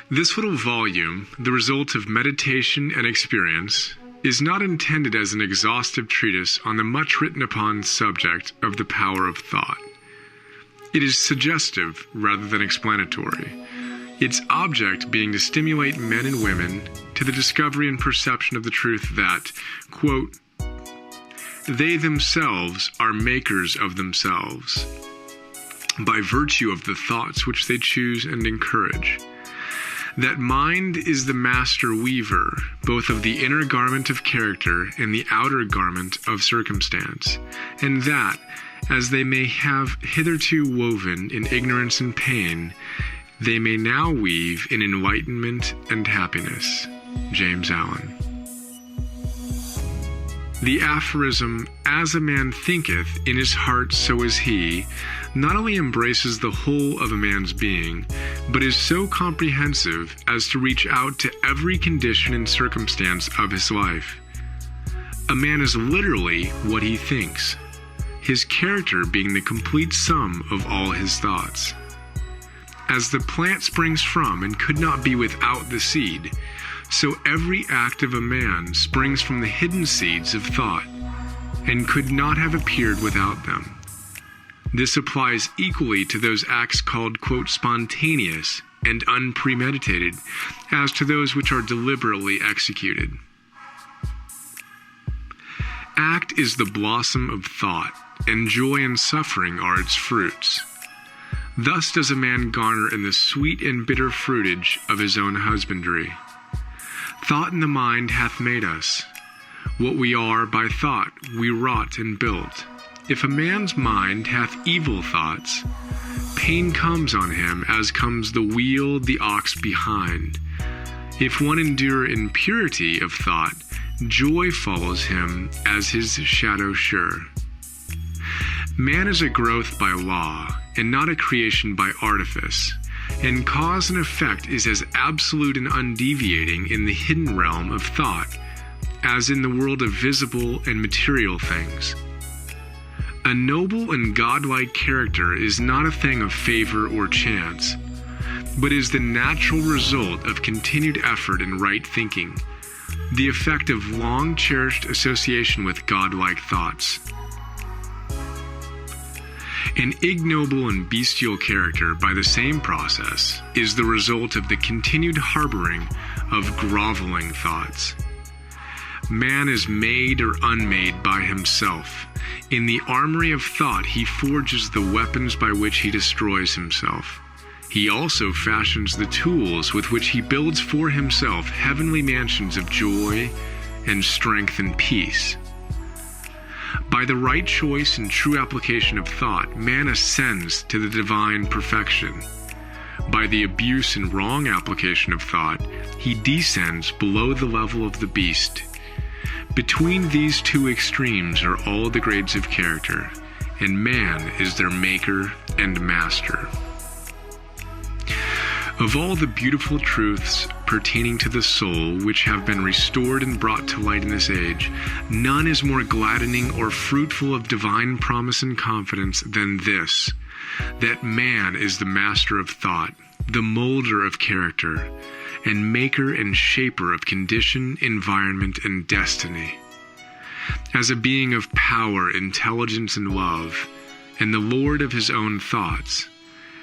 This little volume, the result of meditation and experience, is not intended as an exhaustive treatise on the much written upon subject of the power of thought. It is suggestive rather than explanatory, its object being to stimulate men and women to the discovery and perception of the truth that, quote, they themselves are makers of themselves, by virtue of the thoughts which they choose and encourage. That mind is the master weaver, both of the inner garment of character and the outer garment of circumstance, and that, as they may have hitherto woven in ignorance and pain, they may now weave in enlightenment and happiness. James Allen. The aphorism, as a man thinketh in his heart, so is he, not only embraces the whole of a man's being, but is so comprehensive as to reach out to every condition and circumstance of his life. A man is literally what he thinks, his character being the complete sum of all his thoughts. As the plant springs from and could not be without the seed, so every act of a man springs from the hidden seeds of thought, and could not have appeared without them. This applies equally to those acts called, quote, spontaneous and unpremeditated, as to those which are deliberately executed. Act is the blossom of thought, and joy and suffering are its fruits. Thus does a man garner in the sweet and bitter fruitage of his own husbandry. Thought in the mind hath made us. What we are by thought we wrought and built. If a man's mind hath evil thoughts, pain comes on him as comes the wheel the ox behind. If one endure in purity of thought, joy follows him as his shadow sure. Man is a growth by law, and not a creation by artifice, and cause and effect is as absolute and undeviating in the hidden realm of thought as in the world of visible and material things. A noble and godlike character is not a thing of favor or chance, but is the natural result of continued effort and right thinking, the effect of long-cherished association with godlike thoughts. An ignoble and bestial character, by the same process, is the result of the continued harboring of groveling thoughts. Man is made or unmade by himself. In the armory of thought he forges the weapons by which he destroys himself. He also fashions the tools with which he builds for himself heavenly mansions of joy and strength and peace. By the right choice and true application of thought, man ascends to the divine perfection. By the abuse and wrong application of thought, he descends below the level of the beast. Between these two extremes are all the grades of character, and man is their maker and master. Of all the beautiful truths pertaining to the soul which have been restored and brought to light in this age, none is more gladdening or fruitful of divine promise and confidence than this, that man is the master of thought, the molder of character, and maker and shaper of condition, environment, and destiny. As a being of power, intelligence, and love, and the lord of his own thoughts,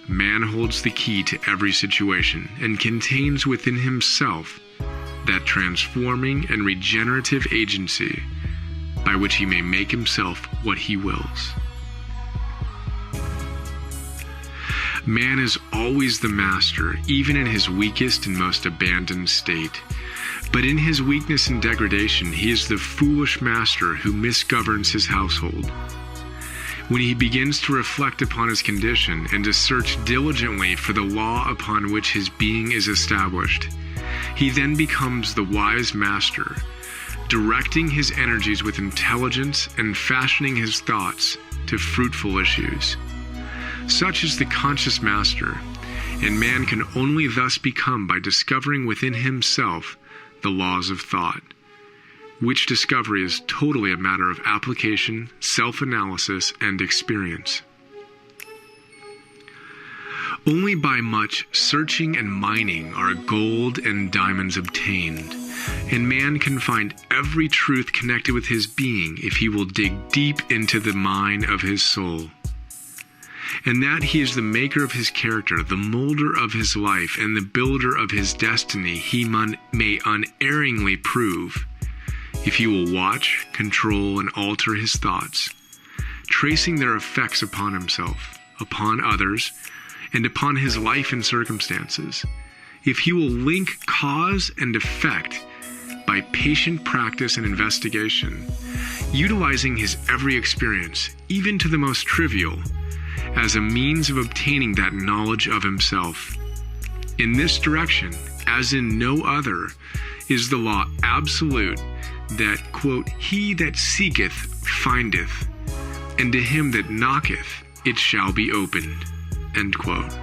man holds the key to every situation and contains within himself that transforming and regenerative agency by which he may make himself what he wills. Man is always the master, even in his weakest and most abandoned state. But in his weakness and degradation, he is the foolish master who misgoverns his household. When he begins to reflect upon his condition and to search diligently for the law upon which his being is established, he then becomes the wise master, directing his energies with intelligence and fashioning his thoughts to fruitful issues. Such is the conscious master, and man can only thus become by discovering within himself the laws of thought, which discovery is totally a matter of application, self-analysis, and experience. Only by much searching and mining are gold and diamonds obtained, and man can find every truth connected with his being if he will dig deep into the mine of his soul. And that he is the maker of his character, the molder of his life, and the builder of his destiny, he may unerringly prove, if he will watch, control, and alter his thoughts, tracing their effects upon himself, upon others, and upon his life and circumstances. If he will link cause and effect by patient practice and investigation, utilizing his every experience, even to the most trivial, as a means of obtaining that knowledge of himself. In this direction, as in no other, is the law absolute that, quote, he that seeketh findeth, and to him that knocketh it shall be opened, end quote.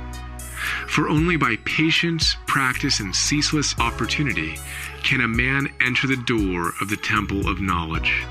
For only by patience, practice, and ceaseless opportunity can a man enter the door of the temple of knowledge.